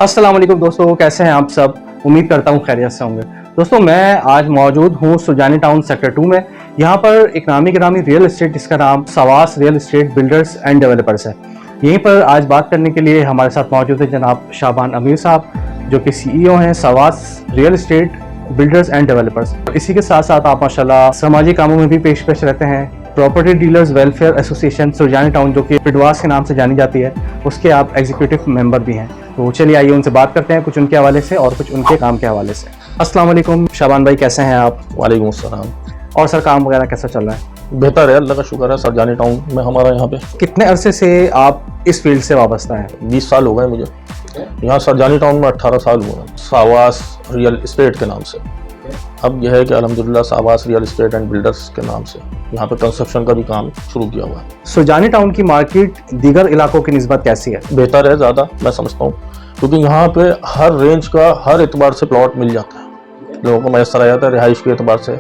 अस्सलाम वालेकुम दोस्तों, कैसे हैं आप सब। उम्मीद करता हूँ खैरियत से होंगे। दोस्तों मैं आज मौजूद हूँ सुरजानी टाउन सेक्टर 2 में। यहाँ पर एक नामी गिरामी रियल एस्टेट जिसका नाम Sawas real estate builders and developers है। यहीं पर आज बात करने के लिए हमारे साथ मौजूद है जनाब शाबान अमीर साहब, जो कि CEO हैं Sawas real estate builders and developers. इसी के साथ साथ आप माशाल्लाह सामाजिक कामों में भी पेश रहते हैं। Property dealers welfare association Surjani town, जो कि पिडवास के नाम से जानी जाती है, उसके आप एग्जीक्यूटिव मेंबर भी हैं। तो चलिए आइए उनसे बात करते हैं, कुछ उनके हवाले से और कुछ उनके काम के हवाले से। अस्सलाम वालेकुम शाबान भाई, कैसे हैं आप? वालेकुम अस्सलाम। और सर काम वगैरह कैसा चल रहा है? बेहतर है, अल्लाह का शुक्र है। सुरजानी टाउन में हमारा यहाँ पे कितने अरसे से आप इस फील्ड से वाबस्ता हैं? 20 साल हो गए मुझे। यहाँ सुरजानी टाउन में 18 साल हुए सावास रियल एस्टेट के नाम से। अब यह है कि अल्हम्दुलिल्लाह सावास रियल एस्टेट एंड बिल्डर्स के नाम से यहाँ पे कंस्ट्रक्शन का भी काम शुरू किया हुआ है। सुरजानी टाउन की मार्केट दीगर इलाकों की निस्बत कैसी है? बेहतर है ज़्यादा, मैं समझता हूँ, क्योंकि यहाँ पे हर रेंज का हर एतबार से प्लॉट मिल जाता है। लोगों को मैसर आ जाता है रिहाइश के एतबार से।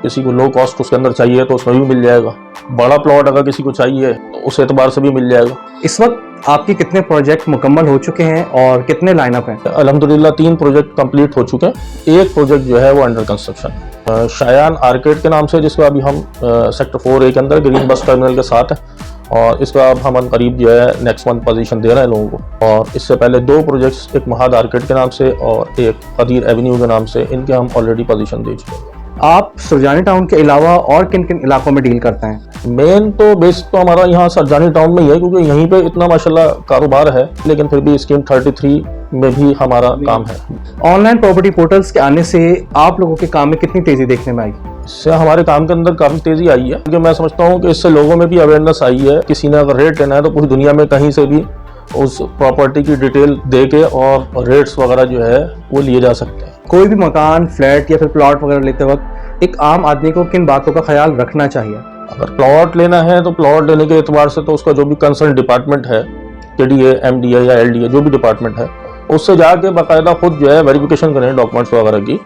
किसी को लो कॉस्ट उसके अंदर चाहिए तो उसमें भी मिल जाएगा। बड़ा प्लॉट अगर किसी को चाहिए तो उस एतबार से भी मिल जाएगा। इस वक्त आपके कितने प्रोजेक्ट मुकम्मल हो चुके हैं और कितने लाइनअप हैं? अल्हम्दुलिल्लाह 3 प्रोजेक्ट कंप्लीट हो चुके हैं। एक प्रोजेक्ट जो है वो अंडर कंस्ट्रक्शन शायान आर्केड के नाम से, जिसका अभी हम सेक्टर 4A के अंदर ग्रीन बस टर्मिनल के साथ है, और इसका अब हम करीब जो है नेक्स्ट मंथ पोजीशन दे रहे हैं लोगों को। और इससे पहले 2 प्रोजेक्ट्स, एक महाद आर्केड के नाम से और एक कदीर एवेन्यू के नाम से, इनके हम ऑलरेडी पोजीशन दे चुके हैं। आप सुरजानी टाउन के अलावा और किन किन इलाकों में डील करते हैं? मेन तो बेस तो हमारा यहाँ सुरजानी टाउन में ही है, क्योंकि यहीं पे इतना माशाल्लाह कारोबार है, लेकिन फिर भी स्कीम 33 में भी हमारा काम है। ऑनलाइन प्रॉपर्टी पोर्टल्स के आने से आप लोगों के काम में कितनी तेजी देखने में आई? इससे हमारे काम के अंदर काफ़ी तेज़ी आई है, क्योंकि मैं समझता हूँ कि इससे लोगों में भी अवेयरनेस आई है। किसी ने अगर रेट लेना है तो पूरी दुनिया में कहीं से भी उस प्रॉपर्टी की डिटेल दे के और रेट्स वगैरह जो है वो लिए जा सकते हैं। कोई भी मकान, फ्लैट या फिर प्लॉट वगैरह लेते वक्त एक आम आदमी को किन बातों का ख्याल रखना चाहिए? अगर प्लॉट लेना है तो प्लॉट लेने के एतबार से तो उसका जो भी कंसर्न डिपार्टमेंट है, KDA, MDA या LDA, जो भी डिपार्टमेंट है, उससे जाके बाकायदा खुद जो है वेरिफिकेशन करें डॉक्यूमेंट्स वगैरह की,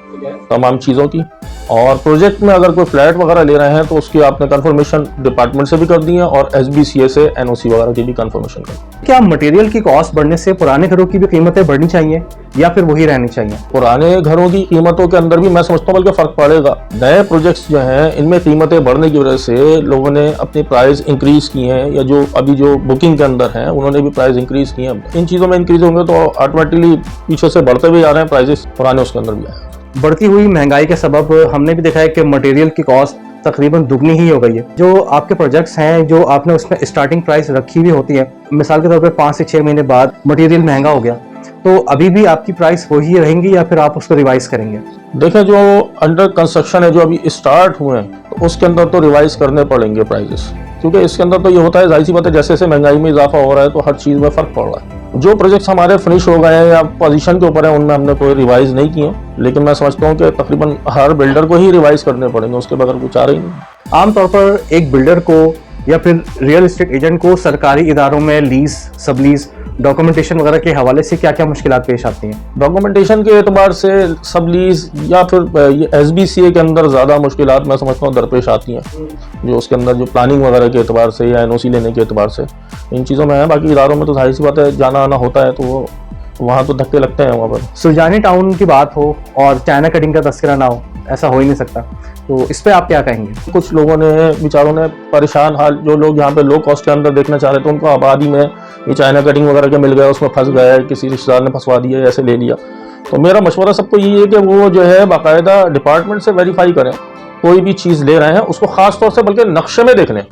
तमाम चीज़ों की। और प्रोजेक्ट में अगर कोई फ्लैट वगैरह ले रहे हैं तो उसकी आपने कंफर्मेशन डिपार्टमेंट से भी कर दी है, और SBCA से NOC वगैरह की भी कंफर्मेशन कर दी। क्या मटेरियल की कॉस्ट बढ़ने से पुराने घरों की भी कीमतें बढ़नी चाहिए या फिर वही रहनी चाहिए? पुराने घरों की कीमतों के अंदर भी मैं समझता हूँ बल्कि फ़र्क पड़ेगा। नए प्रोजेक्ट्स जो हैं इनमें कीमतें बढ़ने की वजह से लोगों ने अपनी प्राइस इंक्रीज़ की हैं, या जो अभी जो बुकिंग के अंदर हैं उन्होंने भी प्राइस इंक्रीज़ की हैं। इन चीज़ों में इंक्रीज़ होंगे तो ऑटोमेटिकली पीछे से बढ़ते हुए आ रहे हैं प्राइजेस, पुराने उसके अंदर भी आए। बढ़ती हुई महंगाई के सबब हमने भी देखा है कि मटेरियल की कॉस्ट तकरीबन दुगनी ही हो गई है। जो आपके प्रोजेक्ट्स हैं, जो आपने उसमें स्टार्टिंग प्राइस रखी हुई होती है, मिसाल के तौर पे 5 से 6 महीने बाद मटेरियल महंगा हो गया, तो अभी भी आपकी प्राइस वही रहेंगी या फिर आप उसको रिवाइज करेंगे? देखें, जो अंडर कंस्ट्रक्शन है, जो अभी स्टार्ट हुए हैं, तो उसके अंदर तो रिवाइज करने पड़ेंगे प्राइजेस, क्योंकि इसके अंदर तो ये होता है, जाहिर सी बात है, जैसे जैसे महंगाई में इजाफा हो रहा है तो हर चीज़ में फ़र्क पड़ रहा है। जो प्रोजेक्ट्स हमारे फिनिश हो गए हैं या पोजीशन के ऊपर हैं, उनमें हमने कोई रिवाइज नहीं किए, लेकिन मैं समझता हूँ कि तकरीबन हर बिल्डर को ही रिवाइज करने पड़ेंगे, उसके बगैर कुछ आ रही नहीं। आमतौर पर एक बिल्डर को या फिर रियल एस्टेट एजेंट को सरकारी इदारों में लीज, सब लीज, डॉक्यूमेंटेशन वगैरह के हवाले से क्या क्या मुश्किलात पेश आती हैं? डॉक्यूमेंटेशन के एतबार से सब लीज या फिर ये SBCA के अंदर ज़्यादा मुश्किलात मैं समझता हूँ दरपेश आती हैं, जो उसके अंदर जो प्लानिंग वगैरह के एतबार से या NOC लेने के एतबार से, इन चीज़ों में है। बाकी इदारों में तो जाहिर सी बात है, जाना आना होता है तो वहाँ तो धक्के लगते हैं वहाँ पर। सुरजानी टाउन की बात हो और चाइना कटिंग का तस्करा ना हो, ऐसा हो ही नहीं सकता, तो इस पे आप क्या कहेंगे? कुछ लोगों ने, बेचारों ने परेशान हाल, जो लोग यहाँ पे लो कॉस्ट के अंदर देखना चाह रहे थे, उनको आबादी में ये चाइना कटिंग वगैरह के मिल गया, उसमें फंस गया, किसी रिश्तेदार ने फंसवा दिया, ऐसे ले लिया। तो मेरा मशवरा सबको यही है कि वो जो है बाकायदा डिपार्टमेंट से वेरीफाई करें, कोई भी चीज़ ले रहे हैं उसको ख़ास तौर से बल्कि नक्शे में देख लें।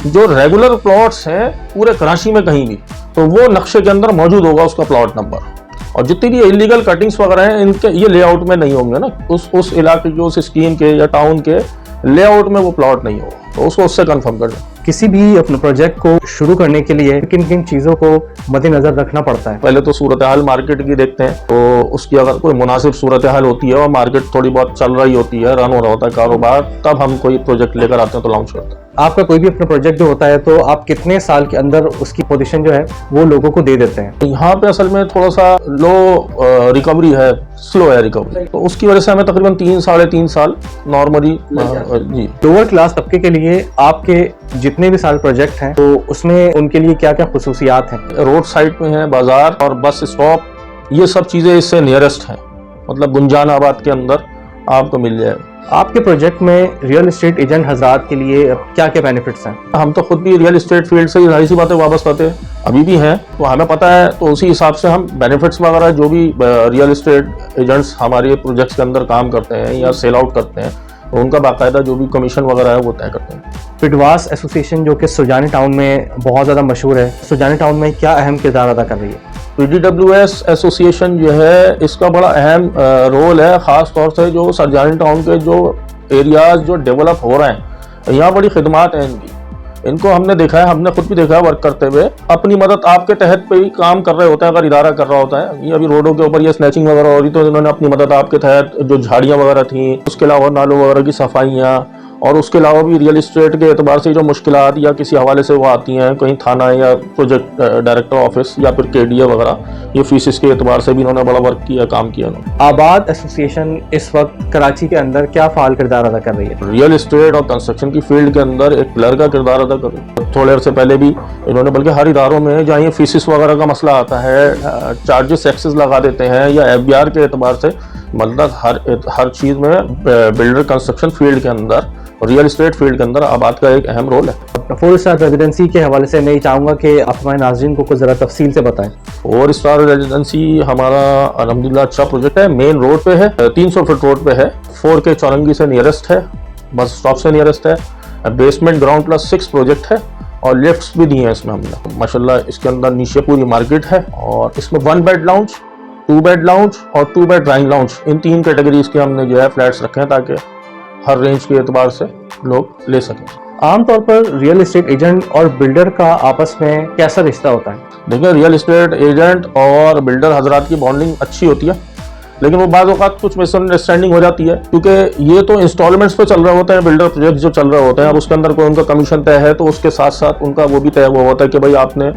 जो रेगुलर प्लॉट्स हैं पूरे कराची में कहीं भी, तो वो नक्शे के अंदर मौजूद होगा उसका प्लॉट नंबर, और जितनी भी इलीगल कटिंग्स वगैरह हैं इनके ये लेआउट में नहीं होंगे ना, उस इलाके के, उस स्कीम के या टाउन के लेआउट में वो प्लॉट नहीं होगा, तो उसको उससे कंफर्म कर लें। किसी भी अपने प्रोजेक्ट को शुरू करने के लिए किन किन चीज़ों को मद्देनजर रखना पड़ता है? पहले तो सूरत हाल मार्केट की देखते हैं, तो उसकी अगर कोई मुनासिब सूरत हाल होती है और मार्केट थोड़ी बहुत चल रही होती है, रन हो रहा होता है कारोबार, तब हम कोई प्रोजेक्ट लेकर आते हैं तो लॉन्च करते हैं। आपका कोई भी अपना प्रोजेक्ट जो होता है तो आप कितने साल के अंदर उसकी पोजीशन जो है वो लोगों को दे देते हैं? यहाँ पे असल में थोड़ा सा लो रिकवरी है, स्लो है रिकवरी, तो उसकी वजह से हमें तकरीबन 3-3.5 साल नॉर्मली जी। लोअर क्लास तबके के लिए आपके जितने भी सारे प्रोजेक्ट हैं तो उसमें उनके लिए क्या क्या खुसूसियात हैं? रोड साइड पे हैं बाजार और बस स्टॉप ये सब चीज़ें इससे नियरेस्ट हैं, मतलब गुंजान आबाद के अंदर आपको मिल जाएगा। आपके प्रोजेक्ट में रियल एस्टेट एजेंट हजरात के लिए क्या क्या बेनिफिट्स हैं? हम तो खुद भी रियल एस्टेट फील्ड से जाहिर सी बातें वापस आते हैं, अभी भी हैं, तो हमें पता है, तो उसी हिसाब से हम बेनिफिट्स वगैरह जो भी रियल एस्टेट एजेंट्स हमारे प्रोजेक्ट्स के अंदर काम करते हैं या सेल आउट करते हैं, तो उनका बाकायदा जो भी कमीशन वगैरह है वो तय करते हैं। पिडवास एसोसिएशन जो कि सुजानी टाउन में बहुत ज़्यादा मशहूर है, सुजानी टाउन में क्या अहम किरदार अदा कर रही है? PDWS एसोसिएशन जो है, इसका बड़ा अहम रोल है, ख़ास तौर से जो सुजानी टाउन के जो एरियाज जो डेवलप हो रहे हैं, यहाँ बड़ी खिदमात हैं इनको हमने देखा है, हमने खुद भी देखा है वर्क करते हुए। अपनी मदद आपके तहत पे ही काम कर रहे होते हैं, अगर इदारा कर रहा होता है। ये अभी रोडों के ऊपर ये स्नैचिंग वगैरह हो रही, तो इन्होंने अपनी मदद आपके तहत जो झाड़ियाँ वगैरह थी, उसके अलावा नालों वगैरह की सफाइयाँ, और उसके अलावा भी रियल इस्टेट के एतबार से जो मुश्किलात या किसी हवाले से वो आती हैं, कहीं थाना या प्रोजेक्ट डायरेक्टर ऑफिस या फिर KDA वगैरह, ये फीसिस के एतबार से भी इन्होंने बड़ा वर्क किया, काम किया इन्होंने। आबाद एसोसिएशन इस वक्त कराची के अंदर क्या फाल किरदार अदा कर रही है? रियल इस्टेट और कंस्ट्रक्शन की फील्ड के अंदर एक पिलर का किरदार अदा कर रही है। थोड़े अर्से पहले भी इन्होंने, बल्कि हर इदारों में जहाँ ये फीसिस वगैरह का मसला आता है, चार्जेस एक्सेस लगा देते हैं, या FBR के एतबार से, मतलब हर चीज़ में बिल्डर कंस्ट्रक्शन फील्ड के अंदर, रियल इस्टेट फील्ड के अंदर आबाद का एक अहम रोल है। 4 स्टार रेजिडेंसी के हवाले से मैं ये चाहूँगा कि आप हमारे नाज़रीन को कुछ ज़रा तफसील से बताएं। 4 स्टार रेजिडेंसी हमारा अल्हम्दुलिल्लाह अच्छा प्रोजेक्ट है, मेन रोड पे है, 300 फीट रोड पे है, 4K चौरंगी से नियरेस्ट है, बस स्टॉप से नियरेस्ट है, बेसमेंट ग्राउंड प्लस 6 प्रोजेक्ट है, और लिफ्ट्स भी दिए हैं इसमें हमने माशाल्लाह। इसके अंदर नीचे पूरी मार्केट है, और इसमें 1 बेड लाउंज, 2 बेड लाउंज और 2 बेड ड्राइंग लाउंज, इन 3 कैटेगरीज के हमने जो है फ्लैट्स रखे हैं, ताकि हर रेंज के एतबार से लोग ले सकें। आमतौर पर रियल एस्टेट एजेंट और बिल्डर का आपस में कैसा रिश्ता होता है? देखिए, रियल एस्टेट एजेंट और बिल्डर हजरात की बॉन्डिंग अच्छी होती है, लेकिन वो बाज़ औक़ात कुछ मिसअंडरस्टैंडिंग हो जाती है, क्योंकि ये तो इंस्टॉलमेंट्स पे चल रहे होते हैं, बिल्डर प्रोजेक्ट जो चल रहे होते हैं, अब उसके अंदर कोई उनका कमीशन तय है, तो उसके साथ साथ उनका वो भी तय हुआ होता है कि भाई आपने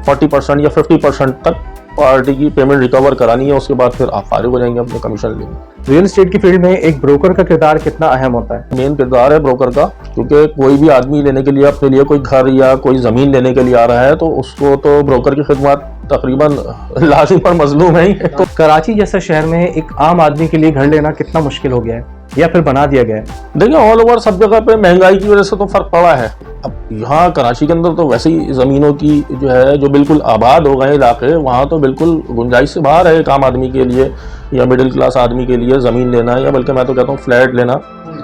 40% या 50% तक पार्टी की पेमेंट रिकवर करानी है, उसके बाद फिर आप फारिग हो जाएंगे अपने कमीशन लेंगे। रियल एस्टेट की फील्ड में एक ब्रोकर का किरदार कितना अहम होता है? मेन किरदार है ब्रोकर का, क्योंकि कोई भी आदमी लेने के लिए, अपने लिए कोई घर या कोई ज़मीन लेने के लिए आ रहा है, तो उसको तो ब्रोकर की खिदमत तकरीबन लाजिम पर मजलूम है ही। तो कराची जैसे शहर में एक आम आदमी के लिए घर लेना कितना मुश्किल हो गया है, या फिर बना दिया गया है? देखिए, ऑल ओवर सब जगह पे महंगाई की वजह से तो फ़र्क पड़ा है। अब यहाँ कराची के अंदर तो वैसे ही ज़मीनों की जो है, जो बिल्कुल आबाद हो गए इलाके, वहाँ तो बिल्कुल गुंजाइश से बाहर है एक आम आदमी के लिए या मिडिल क्लास आदमी के लिए ज़मीन लेना, या बल्कि मैं तो कहता हूँ फ्लैट लेना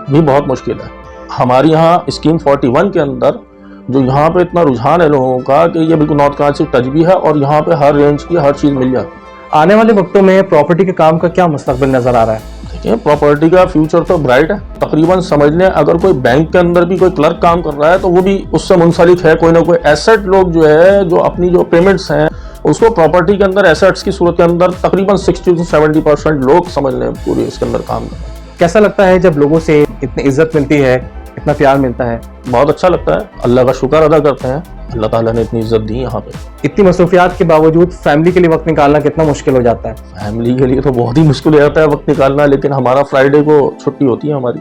भी बहुत मुश्किल है। हमारी यहाँ स्कीम 41 के अंदर जो यहाँ पे इतना रुझान है लोगों का कि ये बिल्कुल नॉर्थ कराची टच भी है, और यहाँ पे हर रेंज की हर चीज़ मिल जाती है। आने वाले वक्तों में प्रॉपर्टी के काम का क्या मुस्तकबिल नजर आ रहा है? देखिए, प्रॉपर्टी का फ्यूचर तो ब्राइट है। तकरीबन समझ लें, अगर कोई बैंक के अंदर भी कोई क्लर्क काम कर रहा है, तो वो भी उससे मुंसलिक है, कोई ना कोई एसेट लोग जो है, जो अपनी जो पेमेंट्स हैं उसको प्रॉपर्टी के अंदर, एसेट्स की सूरत के अंदर तकरीबन 60 से 70% लोग समझ लें पूरे इसके अंदर काम कर रहे हैं। कैसा लगता है जब लोगों से इतनी इज्जत मिलती है, इतना प्यार मिलता है? बहुत अच्छा लगता है, अल्लाह का शुक्र अदा करते हैं, अल्लाह ताला ने इतनी इज्जत दी यहाँ पे। इतनी मसरूफियात के बावजूद फैमिली के लिए वक्त निकालना कितना मुश्किल हो जाता है? फैमिली के लिए तो बहुत ही मुश्किल हो जाता है वक्त निकालना, लेकिन हमारा फ्राइडे को छुट्टी होती है, हमारी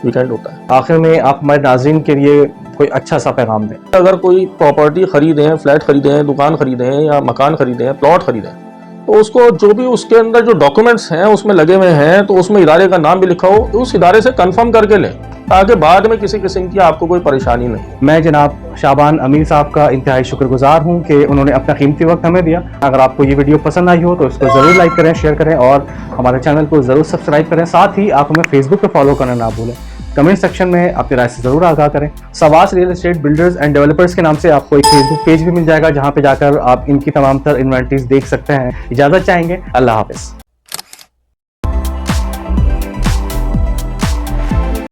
वीकेंड होता है। आखिर में आप हमारे नाज़रीन के लिए कोई अच्छा सा पैगाम दें। अगर कोई प्रॉपर्टी खरीदें, फ्लैट खरीदें, दुकान खरीदें या मकान खरीदें, प्लॉट खरीदें, तो उसको जो भी उसके अंदर जो डॉक्यूमेंट्स हैं उसमें लगे हुए हैं, तो उसमें इदारे का नाम भी लिखा हो, तो उस इदारे से कंफर्म करके लें, ताकि बाद में किसी किस्म की आपको कोई परेशानी नहीं। मैं जनाब शाबान अमीर साहब का इंतहाई शुक्रगुजार हूँ कि उन्होंने अपना कीमती वक्त हमें दिया। अगर आपको ये वीडियो पसंद आई हो तो इसको ज़रूर लाइक करें, शेयर करें, और हमारे चैनल को ज़रूर सब्सक्राइब करें। साथ ही आप हमें फेसबुक पर फॉलो करना ना भूलें। कमेंट सेक्शन में अपनी राय से ज़रूर आगाह करें। Sawas real estate builders and developers के नाम से आपको एक फेसबुक पेज भी मिल जाएगा, जहाँ पे जाकर आप इनकी तमाम तर इन्वेंटरीज देख सकते हैं। इजाज़त चाहेंगे, अल्लाह हाफ़िज़।